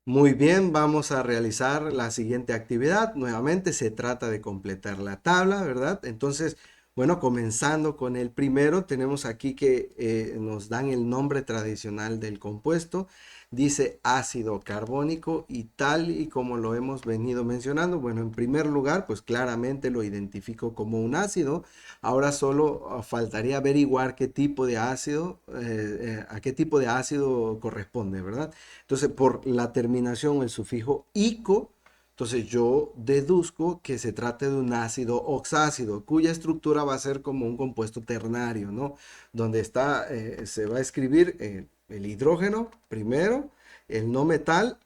Muy bien, vamos a realizar la siguiente actividad. Nuevamente se trata de completar la tabla, ¿verdad? Entonces, bueno, comenzando con el primero, tenemos aquí que nos dan el nombre tradicional del compuesto. Dice ácido carbónico y tal y como lo hemos venido mencionando. Bueno, en primer lugar, pues claramente lo identifico como un ácido. Ahora solo faltaría averiguar qué tipo de ácido, a qué tipo de ácido corresponde, ¿verdad? Entonces, por la terminación, el sufijo ico, entonces yo deduzco que se trata de un ácido oxácido, cuya estructura va a ser como un compuesto ternario, ¿no? Donde está, se va a escribir el hidrógeno primero, el no metal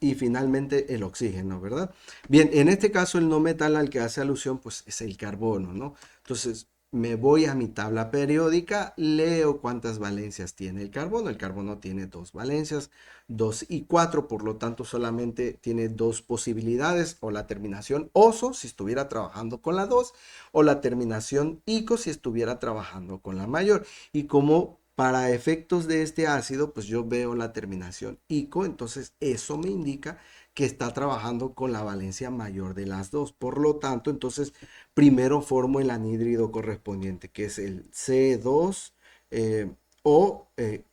y finalmente el oxígeno, ¿verdad? Bien, en este caso el no metal al que hace alusión pues es el carbono, ¿no? Entonces me voy a mi tabla periódica, leo cuántas valencias tiene el carbono. El carbono tiene dos valencias, 2 y 4, por lo tanto solamente tiene dos posibilidades, o la terminación oso si estuviera trabajando con la 2, o la terminación ico si estuviera trabajando con la mayor. Y como para efectos de este ácido, pues yo veo la terminación ico, entonces eso me indica que está trabajando con la valencia mayor de las dos. Por lo tanto, entonces primero formo el anhídrido correspondiente, que es el C2 o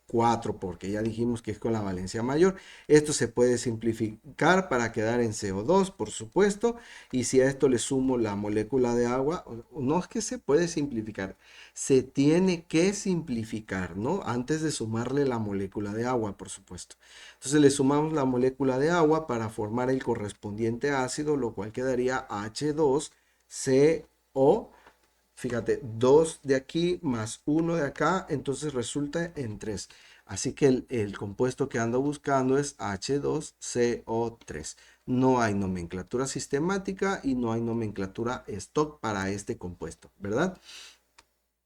4, porque ya dijimos que es con la valencia mayor. Esto se puede simplificar para quedar en CO2, por supuesto, y si a esto le sumo la molécula de agua, no es que se puede simplificar, se tiene que simplificar, ¿no? Antes de sumarle la molécula de agua, por supuesto. Entonces le sumamos la molécula de agua para formar el correspondiente ácido, lo cual quedaría H2CO. Fíjate, 2 de aquí más uno de acá, entonces resulta en 3. Así que el compuesto que ando buscando es H2CO3. No hay nomenclatura sistemática y no hay nomenclatura stock para este compuesto, ¿verdad?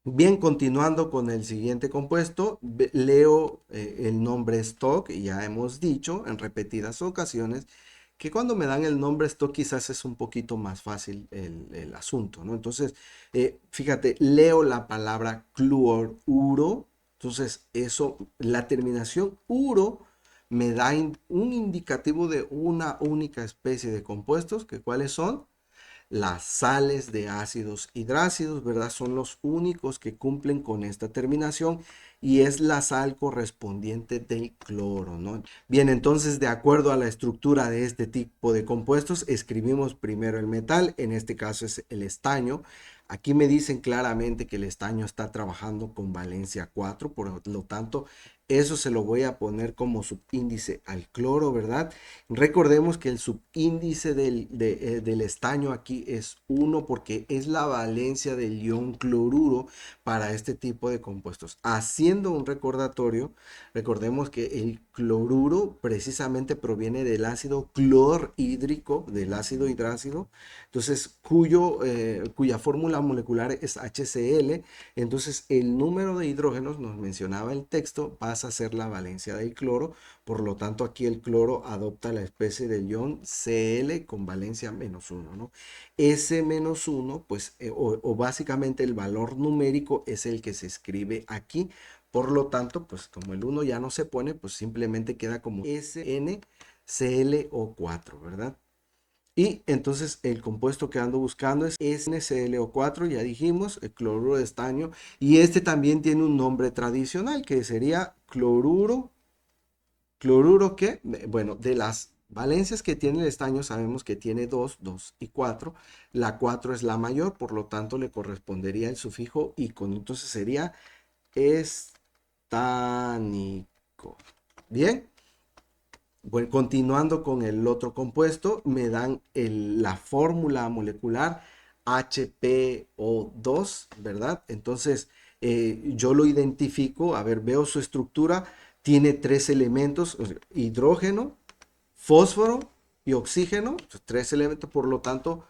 Bien, continuando con el siguiente compuesto, leo el nombre stock y ya hemos dicho en repetidas ocasiones que cuando me dan el nombre stock quizás es un poquito más fácil el asunto, ¿no? Entonces, fíjate, leo la palabra cloruro, entonces eso, la terminación uro me da un indicativo de una única especie de compuestos, que cuáles son las sales de ácidos hidrácidos, ¿verdad? Son los únicos que cumplen con esta terminación y es la sal correspondiente del cloro, ¿no? Bien, entonces de acuerdo a la estructura de este tipo de compuestos, escribimos primero el metal, en este caso es el estaño. Aquí me dicen claramente que el estaño está trabajando con valencia 4, por lo tanto, eso se lo voy a poner como subíndice al cloro, ¿verdad? Recordemos que el subíndice del estaño aquí es 1 porque es la valencia del ion cloruro para este tipo de compuestos. Haciendo un recordatorio, recordemos que el cloruro precisamente proviene del ácido clorhídrico, del ácido hidrácido, entonces cuya fórmula molecular es HCl, entonces el número de hidrógenos, nos mencionaba el texto, pasa a ser la valencia del cloro, por lo tanto aquí el cloro adopta la especie del ion Cl con valencia -1, ¿no? Ese -1, pues, o básicamente el valor numérico es el que se escribe aquí, por lo tanto, pues como el 1 ya no se pone, pues simplemente queda como SnClO4, ¿verdad? Y entonces el compuesto que ando buscando es SnClO4, ya dijimos, el cloruro de estaño, y este también tiene un nombre tradicional que sería cloruro que, bueno, de las valencias que tiene el estaño sabemos que tiene 2, 2 y 4. La 4 es la mayor, por lo tanto le correspondería el sufijo ícono. Entonces sería estánico. Bien, bueno, continuando con el otro compuesto, me dan la fórmula molecular HPO2, ¿verdad? Entonces, yo lo identifico, a ver, veo su estructura, tiene tres elementos, o sea, hidrógeno, fósforo y oxígeno, tres elementos, por lo tanto,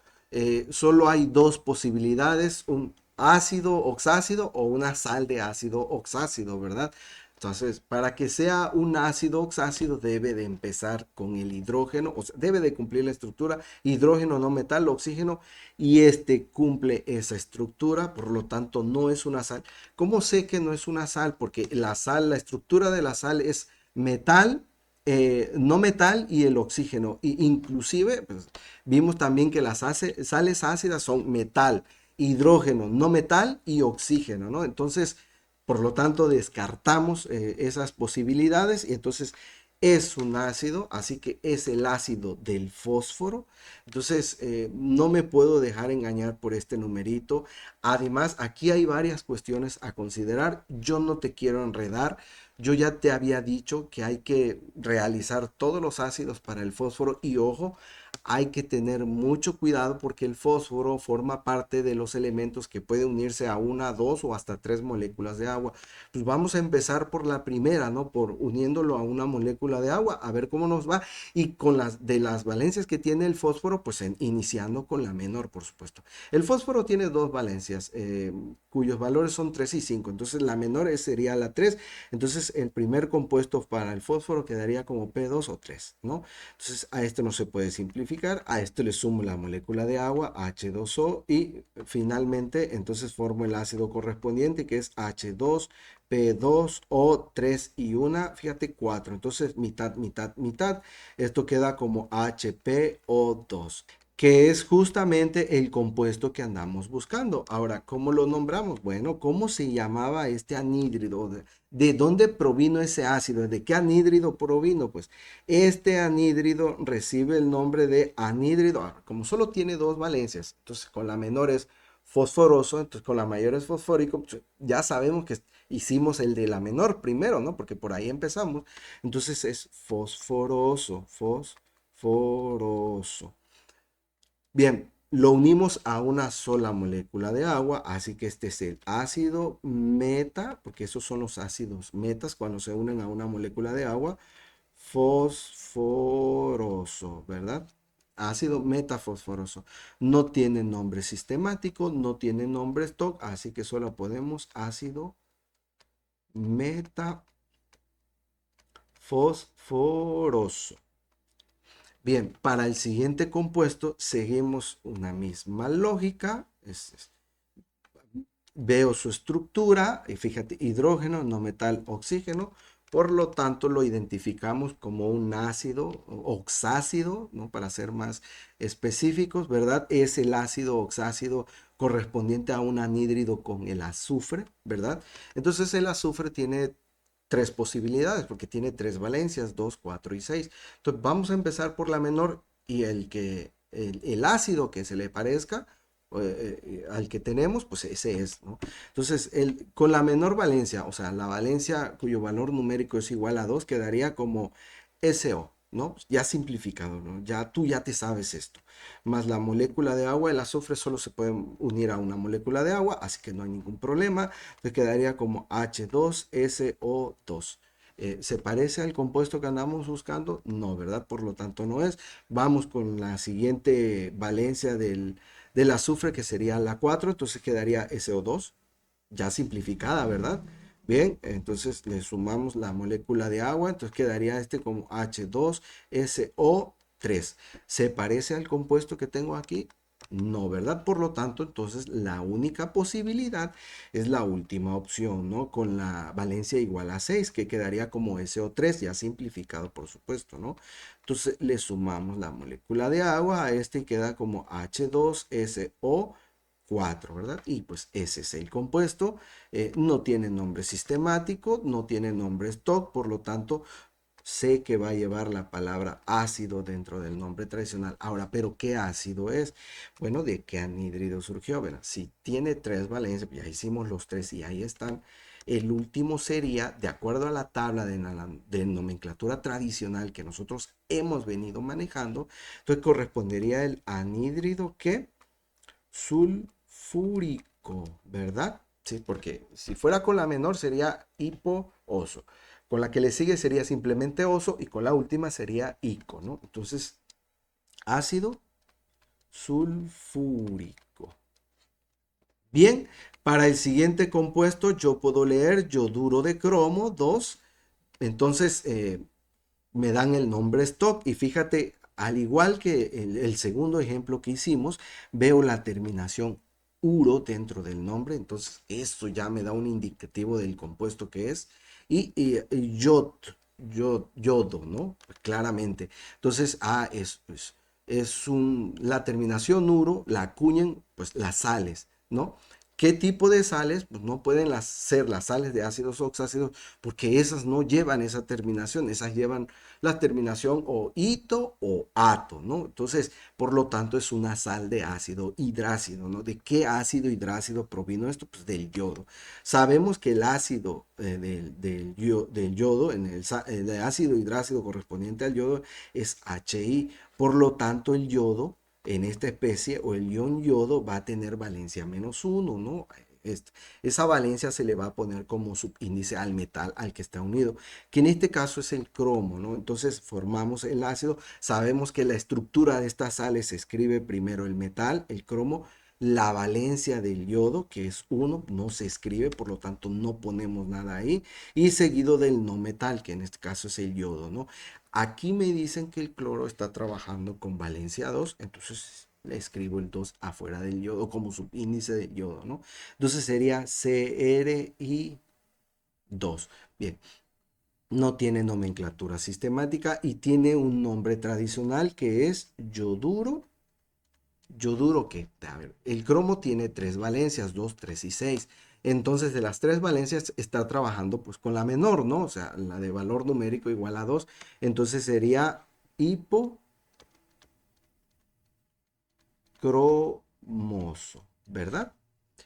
solo hay dos posibilidades, un ácido oxácido o una sal de ácido oxácido, ¿verdad? Entonces, para que sea un ácido oxácido debe de empezar con el hidrógeno, o sea, debe de cumplir la estructura hidrógeno, no metal, oxígeno, y este cumple esa estructura, por lo tanto no es una sal. ¿Cómo sé que no es una sal? Porque la sal, la estructura de la sal es metal, no metal y el oxígeno. Y inclusive, pues, vimos también que las sales ácidas son metal, hidrógeno, no metal y oxígeno, ¿no? Entonces, por lo tanto, descartamos esas posibilidades y entonces es un ácido, así que es el ácido del fósforo. Entonces, no me puedo dejar engañar por este numerito. Además, aquí hay varias cuestiones a considerar. Yo no te quiero enredar. Yo ya te había dicho que hay que realizar todos los ácidos para el fósforo y ojo, hay que tener mucho cuidado porque el fósforo forma parte de los elementos que puede unirse a una, dos o hasta tres moléculas de agua. Pues vamos a empezar por la primera, ¿no? Por uniéndolo a una molécula de agua, a ver cómo nos va. Y con las de las valencias que tiene el fósforo, pues iniciando con la menor, por supuesto. El fósforo tiene dos valencias, cuyos valores son 3 y 5. Entonces la menor sería la 3. Entonces el primer compuesto para el fósforo quedaría como P2 o 3, ¿no? Entonces a esto no se puede simplificar, a esto le sumo la molécula de agua, H2O, y finalmente entonces formo el ácido correspondiente que es H2, P2O3 y una, fíjate, 4. Entonces mitad, mitad, mitad. Esto queda como HPO2, que es justamente el compuesto que andamos buscando. Ahora, ¿cómo lo nombramos? Bueno, ¿cómo se llamaba este anhídrido? ¿De dónde provino ese ácido? ¿De qué anhídrido provino? Pues este anhídrido recibe el nombre de anhídrido, como solo tiene dos valencias, entonces con la menor es fosforoso, entonces con la mayor es fosfórico, pues ya sabemos que hicimos el de la menor primero, ¿no? Porque por ahí empezamos. Entonces es fosforoso, fosforoso. Bien, lo unimos a una sola molécula de agua, así que este es el ácido meta, porque esos son los ácidos metas cuando se unen a una molécula de agua, fosforoso, ¿verdad? Ácido metafosforoso. No tiene nombre sistemático, no tiene nombre stock, así que solo podemos ácido metafosforoso. Bien, para el siguiente compuesto seguimos una misma lógica. Veo su estructura y fíjate, hidrógeno, no metal, oxígeno. Por lo tanto, lo identificamos como un ácido oxácido, ¿no? Para ser más específicos, ¿verdad? Es el ácido oxácido correspondiente a un anhídrido con el azufre, ¿verdad? Entonces el azufre tiene tres posibilidades porque tiene tres valencias, 2, 4 y 6. Entonces vamos a empezar por la menor y el ácido que se le parezca al que tenemos, pues ese es, ¿no? Entonces, con la menor valencia, o sea, la valencia cuyo valor numérico es igual a 2 quedaría como SO, ¿no? Ya simplificado, ¿no? Ya tú ya te sabes esto. Más la molécula de agua, el azufre solo se puede unir a una molécula de agua, así que no hay ningún problema. Entonces quedaría como H2SO2. ¿Se parece al compuesto que andamos buscando? No, ¿verdad? Por lo tanto no es. Vamos con la siguiente valencia del azufre, que sería la 4, entonces quedaría SO2, ya simplificada, ¿verdad? Bien, entonces le sumamos la molécula de agua, entonces quedaría este como H2SO3. ¿Se parece al compuesto que tengo aquí? No, ¿verdad? Por lo tanto, entonces la única posibilidad es la última opción, ¿no? Con la valencia igual a 6, que quedaría como SO3, ya simplificado, por supuesto, ¿no? Entonces le sumamos la molécula de agua a este y queda como H2SO4, ¿verdad? Y pues ese es el compuesto. No tiene nombre sistemático, no tiene nombre stock, por lo tanto sé que va a llevar la palabra ácido dentro del nombre tradicional. Ahora, ¿pero qué ácido es? Bueno, ¿de qué anhídrido surgió? Bueno, si tiene tres valencias, ya hicimos los tres y ahí están. El último sería, de acuerdo a la tabla de nomenclatura tradicional que nosotros hemos venido manejando, entonces correspondería el anhídrido que sulfúrico, ¿verdad? Sí, porque si fuera con la menor sería hipooso. Con la que le sigue sería simplemente oso y con la última sería ico, ¿no? Entonces, ácido sulfúrico. Bien, para el siguiente compuesto yo puedo leer yoduro de cromo 2. Entonces, me dan el nombre stock y fíjate, al igual que el segundo ejemplo que hicimos, veo la terminación uro dentro del nombre, entonces esto ya me da un indicativo del compuesto que es. Y yodo, ¿no? Claramente. Entonces, la terminación uro, la acuñan, pues las sales, ¿no? ¿Qué tipo de sales? Pues no pueden ser las sales de ácidos oxácidos porque esas no llevan esa terminación, esas llevan la terminación o ito o ato, ¿no? Entonces, por lo tanto, es una sal de ácido hidrácido, ¿no? ¿De qué ácido hidrácido provino esto? Pues del yodo. Sabemos que el ácido del yodo, el ácido hidrácido correspondiente al yodo es HI. Por lo tanto, el yodo en esta especie o el ion yodo va a tener valencia -1, ¿no? Esa valencia se le va a poner como subíndice al metal al que está unido, que en este caso es el cromo, ¿no? Entonces formamos el ácido, sabemos que la estructura de estas sales se escribe primero el metal, el cromo, la valencia del yodo, que es 1, no se escribe, por lo tanto no ponemos nada ahí, y seguido del no metal, que en este caso es el yodo, ¿no? Aquí me dicen que el cloro está trabajando con valencia 2, entonces le escribo el 2 afuera del yodo como subíndice del yodo, ¿no? Entonces sería CRI2. Bien, no tiene nomenclatura sistemática y tiene un nombre tradicional que es yoduro. ¿Yoduro qué? A ver, el cromo tiene tres valencias, 2, 3 y 6. Entonces, de las tres valencias está trabajando pues con la menor, ¿no? O sea, la de valor numérico igual a 2. Entonces sería hipocromoso, ¿verdad?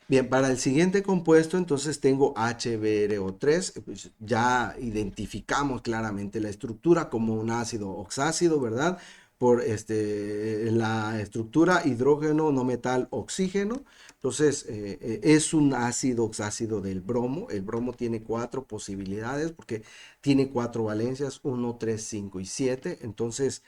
Bien, para el siguiente compuesto, entonces tengo HBrO3, pues ya identificamos claramente la estructura como un ácido oxácido, ¿verdad? Por la estructura hidrógeno, no metal, oxígeno. Entonces, es un ácido oxácido del bromo. El bromo tiene cuatro posibilidades porque tiene cuatro valencias, 1, 3, 5 y 7. Entonces,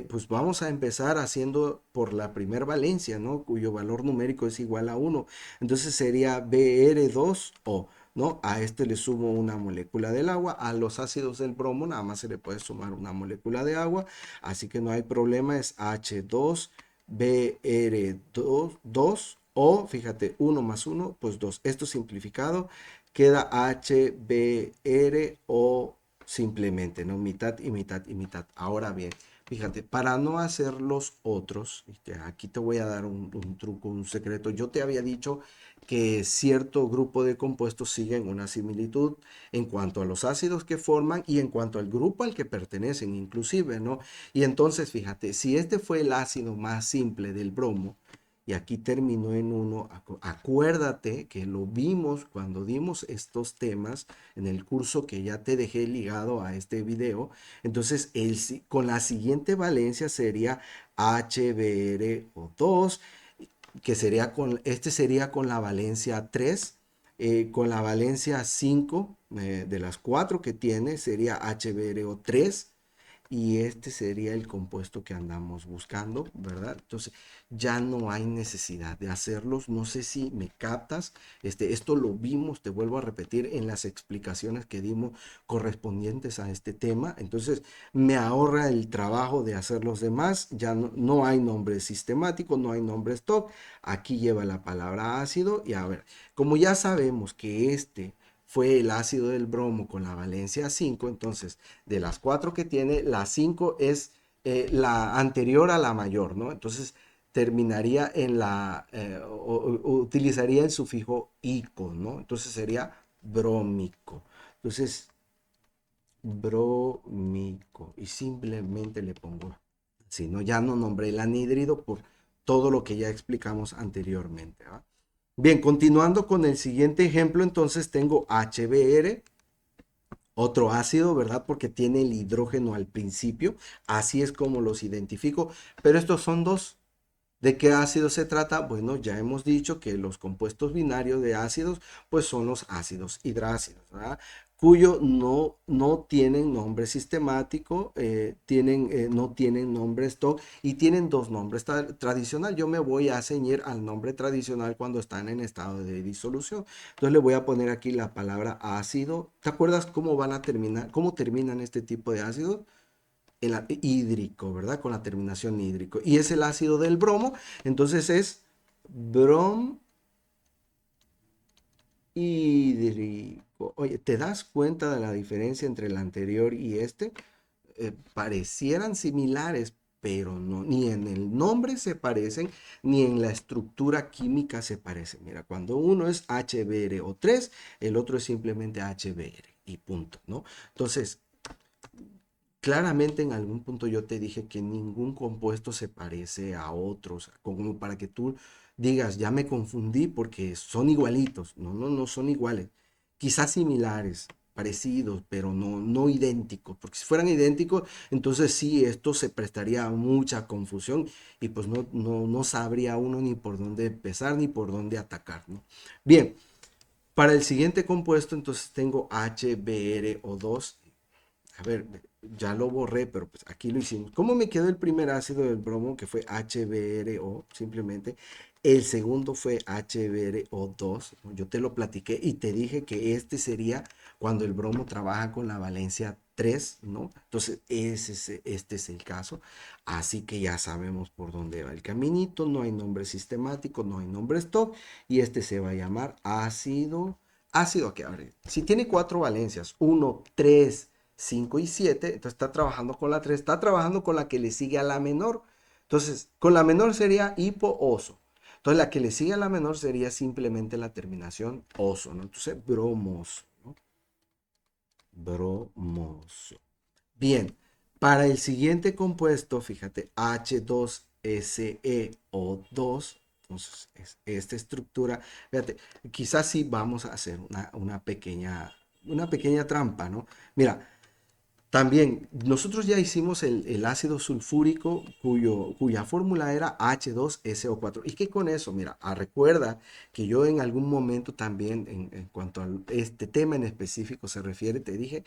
pues vamos a empezar haciendo por la primer valencia, ¿no? Cuyo valor numérico es igual a 1. Entonces sería Br2O, ¿no? A este le sumo una molécula del agua, a los ácidos del bromo nada más se le puede sumar una molécula de agua, así que no hay problema, es H2Br2 o, fíjate, 1 más 1, pues 2. Esto simplificado queda HBrO simplemente, ¿no? Mitad y mitad y mitad. Ahora bien, fíjate, para no hacer los otros, aquí te voy a dar un truco, un secreto. Yo te había dicho que cierto grupo de compuestos siguen una similitud en cuanto a los ácidos que forman y en cuanto al grupo al que pertenecen, inclusive, ¿no? Y entonces, fíjate, si este fue el ácido más simple del bromo, y aquí terminó en uno, acuérdate que lo vimos cuando dimos estos temas en el curso que ya te dejé ligado a este video. Entonces, con la siguiente valencia sería HBrO2, que sería con la valencia 3, con la valencia 5 de las 4 que tiene sería HBrO3 y este sería el compuesto que andamos buscando, ¿verdad? Entonces ya no hay necesidad de hacerlos. No sé si me captas. Esto lo vimos, te vuelvo a repetir, en las explicaciones que dimos correspondientes a este tema. Entonces me ahorra el trabajo de hacer los demás. Ya no hay nombre sistemático, no hay nombre stock. Aquí lleva la palabra ácido y a ver, como ya sabemos que fue el ácido del bromo con la valencia 5, entonces de las cuatro que tiene, la 5 es la anterior a la mayor, ¿no? Entonces terminaría utilizaría el sufijo ico, ¿no? Entonces sería brómico. Entonces, brómico. Y simplemente le pongo, si no, ya no nombré el anhídrido por todo lo que ya explicamos anteriormente, ¿va? Bien, continuando con el siguiente ejemplo, entonces tengo HBr, otro ácido, ¿verdad? Porque tiene el hidrógeno al principio. Así es como los identifico. Pero estos son dos. ¿De qué ácido se trata? Bueno, ya hemos dicho que los compuestos binarios de ácidos, pues son los ácidos hidrácidos, ¿verdad? Cuyo no tienen nombre sistemático, no tienen nombre stock y tienen dos nombres tradicional. Yo me voy a ceñir al nombre tradicional cuando están en estado de disolución. Entonces le voy a poner aquí la palabra ácido. ¿Te acuerdas cómo van a terminar, cómo terminan este tipo de ácidos? El hídrico, ¿verdad? Con la terminación hídrico. Y es el ácido del bromo, entonces es brom hídrico. Oye, ¿te das cuenta de la diferencia entre el anterior y este? Parecieran similares, pero no, ni en el nombre se parecen, ni en la estructura química se parecen. Mira, cuando uno es HBrO3, el otro es simplemente HBr y punto, ¿no? Entonces, claramente en algún punto yo te dije que ningún compuesto se parece a otros, como para que tú digas, ya me confundí porque son igualitos. No, no, no son iguales. Quizás similares, parecidos, pero no, no idénticos, porque si fueran idénticos, entonces sí, esto se prestaría a mucha confusión y pues no, no, no sabría uno ni por dónde empezar ni por dónde atacar, ¿no? Bien, para el siguiente compuesto, entonces tengo HBrO2. A ver, ya lo borré, pero pues aquí lo hicimos. ¿Cómo me quedó el primer ácido del bromo, que fue HBrO, simplemente? El segundo fue HBrO2. ¿No? Yo te lo platiqué y te dije que este sería cuando el bromo trabaja con la valencia 3, ¿no? Entonces, este es el caso. Así que ya sabemos por dónde va el caminito. No hay nombre sistemático, no hay nombre stock. Y este se va a llamar ácido que abre. Si tiene cuatro valencias, 1, 3, 5 y 7, entonces está trabajando con la 3, está trabajando con la que le sigue a la menor. Entonces, con la menor sería hipooso. Entonces, la que le sigue a la menor sería simplemente la terminación oso, ¿no? Entonces, bromoso, ¿no? Bromoso. Bien, para el siguiente compuesto, fíjate, H2SeO2, entonces esta estructura, fíjate, quizás sí vamos a hacer una pequeña trampa, ¿no? Mira, también, nosotros ya hicimos el ácido sulfúrico cuya fórmula era H2SO4. Y que con eso, mira, recuerda que yo en algún momento también, en cuanto a este tema en específico se refiere, te dije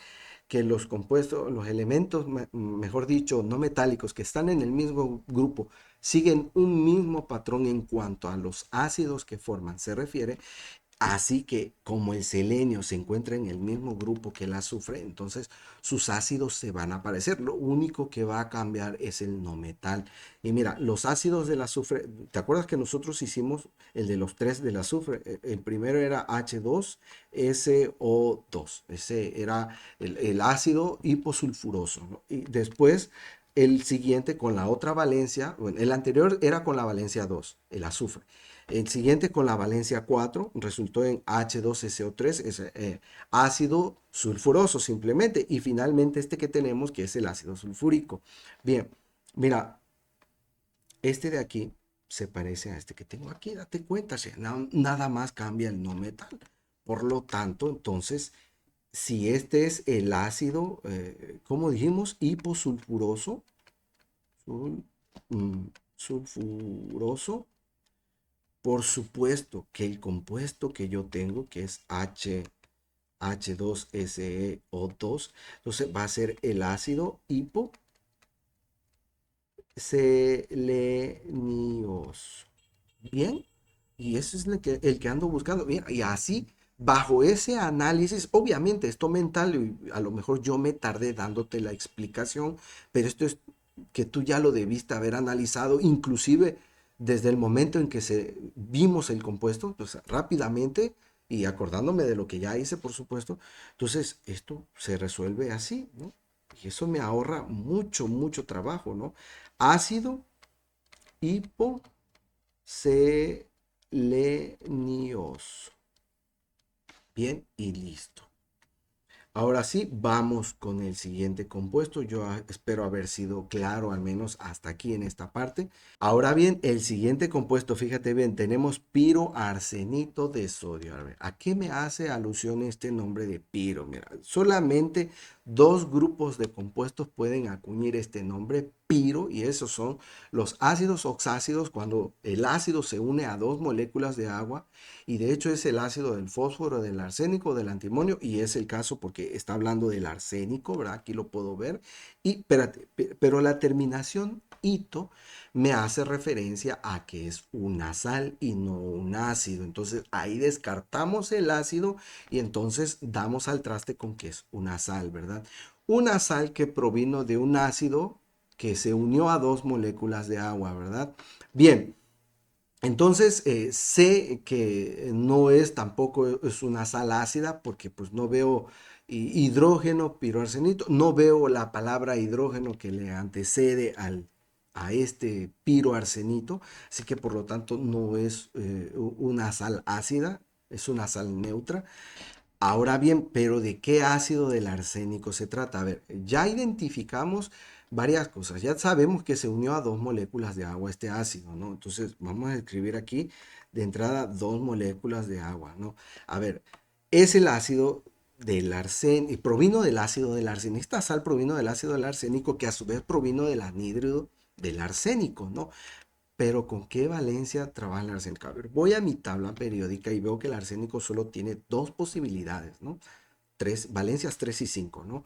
que los compuestos, los elementos, mejor dicho, no metálicos que están en el mismo grupo, siguen un mismo patrón en cuanto a los ácidos que forman. Se refiere. Así que como el selenio se encuentra en el mismo grupo que el azufre, entonces sus ácidos se van a parecer. Lo único que va a cambiar es el no metal. Y mira, los ácidos del azufre, ¿te acuerdas que nosotros hicimos el de los tres del azufre? El primero era H2SO2. Ese era el ácido hiposulfuroso, ¿no? Y después el siguiente con la otra valencia, bueno, el anterior era con la valencia 2, el azufre. El siguiente con la valencia 4 resultó en H2SO3, es ácido sulfuroso simplemente. Y finalmente este que tenemos que es el ácido sulfúrico. Bien, mira, este de aquí se parece a este que tengo aquí, date cuenta, o sea, nada más cambia el no metal. Por lo tanto, entonces, si este es el ácido, como dijimos, hiposulfuroso, sul- sulfuroso, por supuesto que el compuesto que yo tengo, que es H2SeO2, entonces va a ser el ácido hiposelenios. Bien, y eso es el que ando buscando. Bien, y así, bajo ese análisis, obviamente esto mental, y a lo mejor yo me tardé dándote la explicación, pero esto es que tú ya lo debiste haber analizado, inclusive desde el momento en que vimos el compuesto, pues rápidamente y acordándome de lo que ya hice, por supuesto, entonces esto se resuelve así, ¿no? Y eso me ahorra mucho, mucho trabajo, ¿no? Ácido hiposelenios. Bien, y listo. Ahora sí, vamos con el siguiente compuesto. Yo espero haber sido claro al menos hasta aquí en esta parte. Ahora bien, el siguiente compuesto, fíjate bien, tenemos piroarsenito de sodio. A ver, ¿a qué me hace alusión este nombre de piro? Mira, solamente dos grupos de compuestos pueden acuñir este nombre piro y esos son los ácidos oxácidos cuando el ácido se une a dos moléculas de agua y de hecho es el ácido del fósforo, del arsénico, del antimonio y es el caso porque está hablando del arsénico, ¿verdad? Aquí lo puedo ver. Y espérate, pero la terminación ito me hace referencia a que es una sal y no un ácido. Entonces ahí descartamos el ácido y entonces damos al traste con que es una sal, ¿verdad? Una sal que provino de un ácido que se unió a dos moléculas de agua, ¿verdad? Bien, Entonces, sé que no es tampoco es una sal ácida porque pues no veo hidrógeno, piroarsenito, no veo la palabra hidrógeno que le antecede a este piroarsenito, así que por lo tanto no es una sal ácida, es una sal neutra. Ahora bien, pero ¿de qué ácido del arsénico se trata? A ver, ya identificamos varias cosas. Ya sabemos que se unió a dos moléculas de agua este ácido, ¿no? Entonces vamos a escribir aquí de entrada dos moléculas de agua, ¿no? A ver, es el ácido del arsénico, y provino del ácido del arsénico. Esta sal provino del ácido del arsénico que a su vez provino del anhídrido del arsénico, ¿no? Pero ¿con qué valencia trabaja el arsénico? A ver, voy a mi tabla periódica y veo que el arsénico solo tiene dos posibilidades, ¿no? Tres, valencias 3 y 5, ¿no?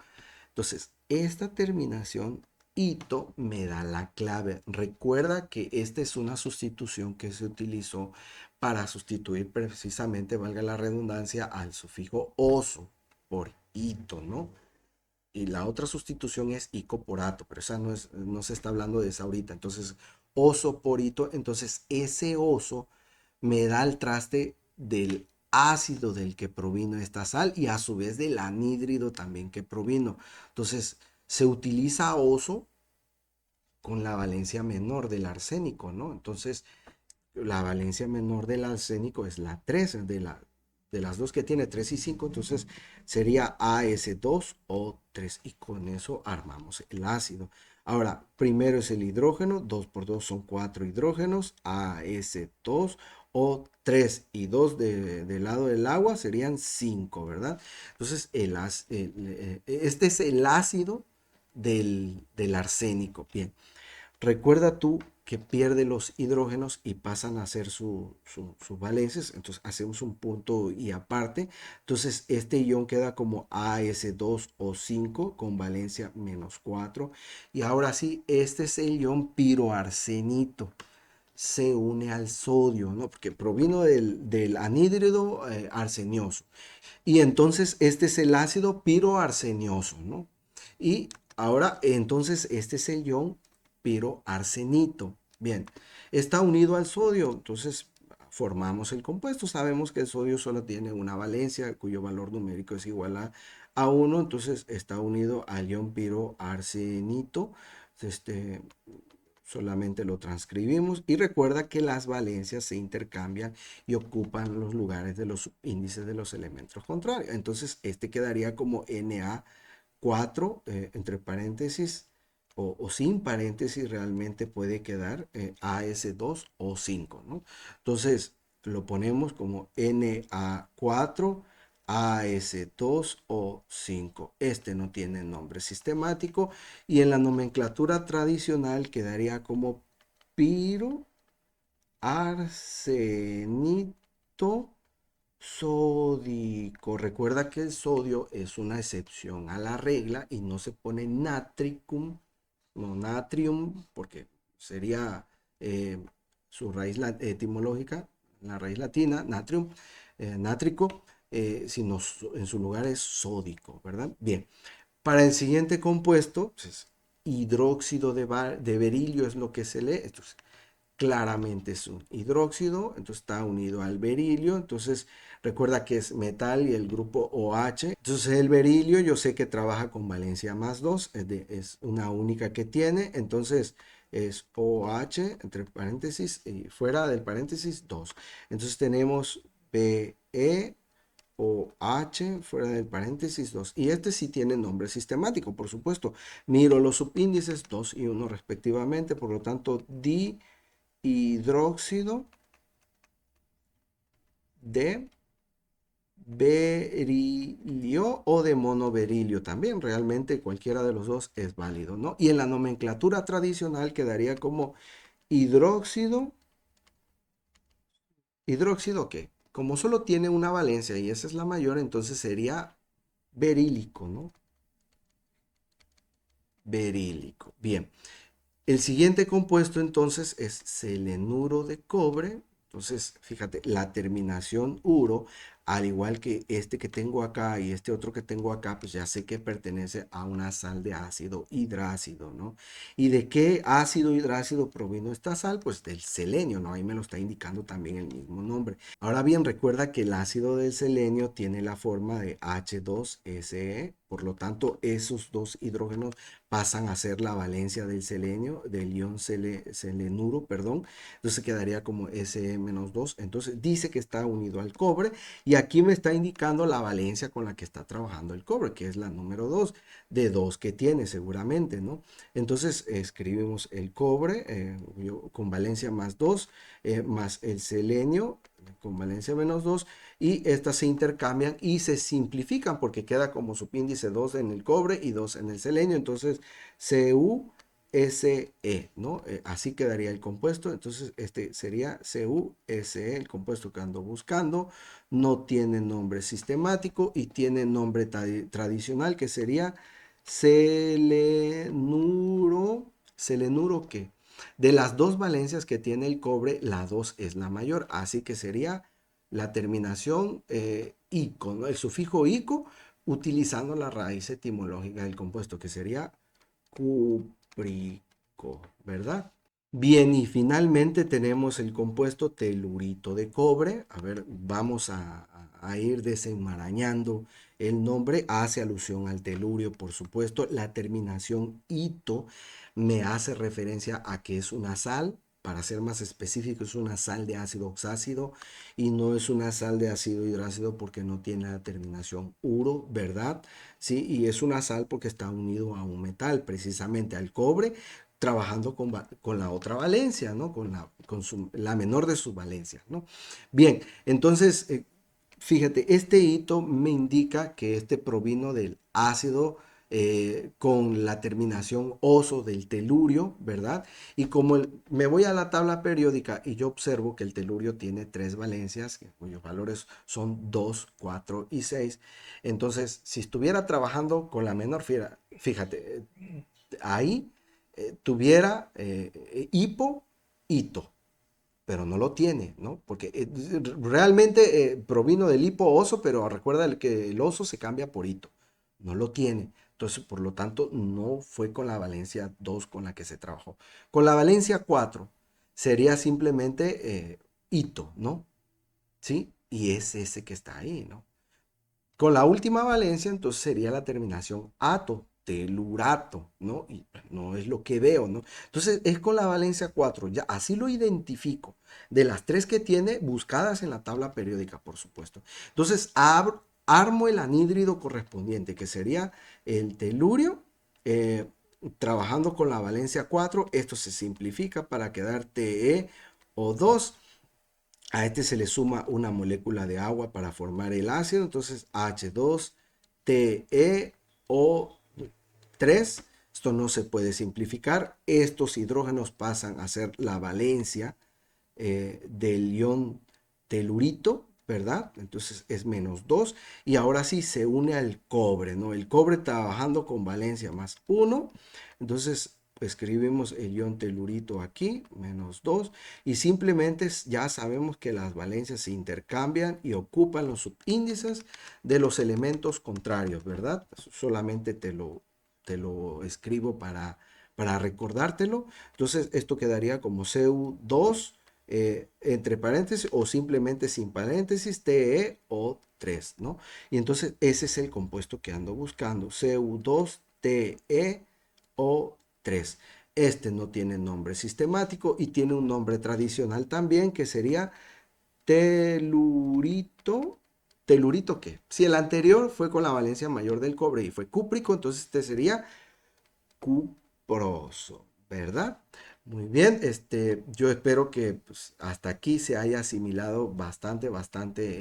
Entonces, esta terminación ito me da la clave. Recuerda que esta es una sustitución que se utilizó para sustituir precisamente, valga la redundancia, al sufijo oso por ito, ¿no? Y la otra sustitución es icoporato, pero esa no, no se está hablando de esa ahorita. Entonces, oso porito, entonces ese oso me da el traste del ácido del que provino esta sal y a su vez del anhídrido también que provino. Entonces, se utiliza oso con la valencia menor del arsénico, ¿no? Entonces, la valencia menor del arsénico es la 3 de las dos que tiene 3 y 5, entonces sería AS2O3 y con eso armamos el ácido. Ahora, primero es el hidrógeno, 2 por 2 son 4 hidrógenos, AS2O3 y 2 del lado del agua serían 5, ¿verdad? Entonces, este es el ácido del arsénico. Bien. Recuerda tú que pierde los hidrógenos y pasan a ser sus valencias, entonces hacemos un punto y aparte, entonces este ion queda como AS2O5 con valencia -4 y ahora sí, este es el ion piroarsenito, se une al sodio, ¿no? Porque provino del anhídrido arsenioso y entonces este es el ácido piroarsenioso, ¿no? Y ahora entonces este es el ion piroarsenito. Bien, está unido al sodio, entonces formamos el compuesto. Sabemos que el sodio solo tiene una valencia cuyo valor numérico es igual a 1, entonces está unido al ion piroarsenito. Este, solamente lo transcribimos y recuerda que las valencias se intercambian y ocupan los lugares de los índices de los elementos contrarios. Entonces este quedaría como Na4 entre paréntesis o sin paréntesis realmente puede quedar AS2 o 5, ¿no? Entonces lo ponemos como Na4 AS2 o 5. Este no tiene nombre sistemático y en la nomenclatura tradicional quedaría como piro arsenito sódico. Recuerda que el sodio es una excepción a la regla y no se pone natricum, no natrium, porque sería eh, su raíz etimológica, la raíz latina, natrium, nátrico, sino en su lugar es sódico, ¿verdad? Bien, para el siguiente compuesto, pues, hidróxido de berilio es lo que se lee. Entonces, claramente es un hidróxido, entonces está unido al berilio, entonces recuerda que es metal y el grupo OH, entonces el berilio yo sé que trabaja con valencia más 2, es una única que tiene, entonces es OH entre paréntesis y fuera del paréntesis 2, entonces tenemos Be o H fuera del paréntesis 2. Y este sí tiene nombre sistemático, por supuesto. Miro los subíndices 2 y 1 respectivamente, por lo tanto, dihidróxido de berilio o de monoberilio también. Realmente cualquiera de los dos es válido, ¿no? Y en la nomenclatura tradicional quedaría como hidróxido. ¿Hidróxido qué? Como solo tiene una valencia y esa es la mayor, entonces sería berílico, ¿no? Berílico. Bien. El siguiente compuesto entonces es selenuro de cobre. Entonces, fíjate, la terminación uro al igual que este que tengo acá y este otro que tengo acá, pues ya sé que pertenece a una sal de ácido hidrácido, ¿no? ¿Y de qué ácido hidrácido provino esta sal? Pues del selenio, ¿no? Ahí me lo está indicando también el mismo nombre. Ahora bien, recuerda que el ácido del selenio tiene la forma de H2SE, por lo tanto, esos dos hidrógenos pasan a ser la valencia del selenio, del ion selenuro, perdón. Entonces quedaría como Se-2. Entonces dice que está unido al cobre y aquí me está indicando la valencia con la que está trabajando el cobre, que es la número 2, de 2 que tiene seguramente, ¿no? Entonces escribimos el cobre con valencia más 2, más el selenio con valencia menos 2, y estas se intercambian y se simplifican porque queda como subíndice 2 en el cobre y 2 en el selenio. Entonces CuSe, ¿no? Así quedaría el compuesto. Entonces este sería CuSe, el compuesto que ando buscando. No tiene nombre sistemático y tiene nombre tradicional, que sería selenuro. ¿Selenuro qué? De las dos valencias que tiene el cobre, la 2 es la mayor, así que sería la terminación ico, ¿no? El sufijo ico, utilizando la raíz etimológica del compuesto, que sería cúprico, ¿verdad? Bien, y finalmente tenemos el compuesto telurito de cobre. A ver, vamos a ir desenmarañando el nombre. Hace alusión al telurio, por supuesto. La terminación ito me hace referencia a que es una sal. Para ser más específico, es una sal de ácido oxácido y no es una sal de ácido hidrácido porque no tiene la terminación uro, ¿verdad? Sí, y es una sal porque está unido a un metal, precisamente al cobre, trabajando con la otra valencia, ¿no? La menor de sus valencias, ¿no? Bien, entonces, fíjate, este hito me indica que este provino del ácido con la terminación oso del telurio, ¿verdad? Y como me voy a la tabla periódica y yo observo que el telurio tiene tres valencias, cuyos valores son 2, 4 y 6, entonces, si estuviera trabajando con la menor, fíjate, ahí tuviera hipo, hito, pero no lo tiene, ¿no? Porque realmente provino del hipo oso, pero recuerda que el oso se cambia por hito, no lo tiene. Entonces, por lo tanto, no fue con la valencia 2 con la que se trabajó. Con la valencia 4 sería simplemente hito, ¿no? ¿Sí? Y es ese que está ahí, ¿no? Con la última valencia, entonces sería la terminación ato, telurato, ¿no? Y pues, no es lo que veo, ¿no? Entonces es con la valencia 4, ya así lo identifico. De las tres que tiene, buscadas en la tabla periódica, por supuesto. Entonces armo el anhídrido correspondiente, que sería el telurio, eh, trabajando con la valencia 4. Esto se simplifica para quedar TeO2. A este se le suma una molécula de agua para formar el ácido, entonces H2TeO3. Esto no se puede simplificar. Estos hidrógenos pasan a ser la valencia del ion telurito, ¿verdad? Entonces es menos 2 y ahora sí se une al cobre, ¿no? El cobre trabajando con valencia más 1, entonces escribimos el ion telurito aquí, menos 2 y simplemente ya sabemos que las valencias se intercambian y ocupan los subíndices de los elementos contrarios, ¿verdad? Solamente te lo escribo para recordártelo. Entonces esto quedaría como Cu2 entre paréntesis o simplemente sin paréntesis TeO3, ¿no? Y entonces ese es el compuesto que ando buscando, Cu2TeO3. Este no tiene nombre sistemático y tiene un nombre tradicional también que sería telurito. ¿Telurito qué? Si el anterior fue con la valencia mayor del cobre y fue cúprico, entonces este sería cuproso, ¿verdad? Muy bien, yo espero que pues, hasta aquí se haya asimilado bastante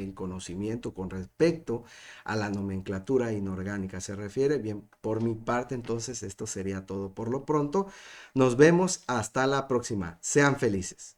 el conocimiento con respecto a la nomenclatura inorgánica. Se refiere, bien, por mi parte, entonces esto sería todo por lo pronto. Nos vemos hasta la próxima. Sean felices.